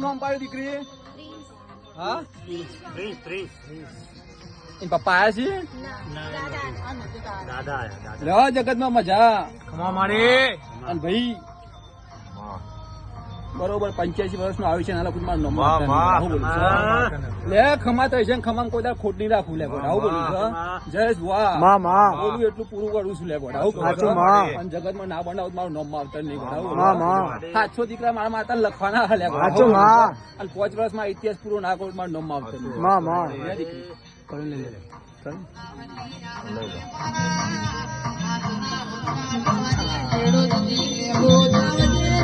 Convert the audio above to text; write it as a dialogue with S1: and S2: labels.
S1: નામ પાડ્યું દીકરી? હા, પપ્પા આયા છે? જગત માં મજા મારી. અને ભાઈ બરોબર 85 વર્ષ નું આવ્યું છે. લે ખમા તો છે, ખમા કોઈ દાળ ખોટ નહીં રાખવું. લે આવું બોલું છે. જયેશ વાહ બોલું એટલું પૂરું કરું છું. લે આવું જગત માં ના બનાવ મારું નામ આવતા નહીં. 700 દીકરા મારા માતા લખવાના અને 5 વર્ષમાં ઇતિહાસ પૂરો ના કરું મારું નામ આવતા નહીં.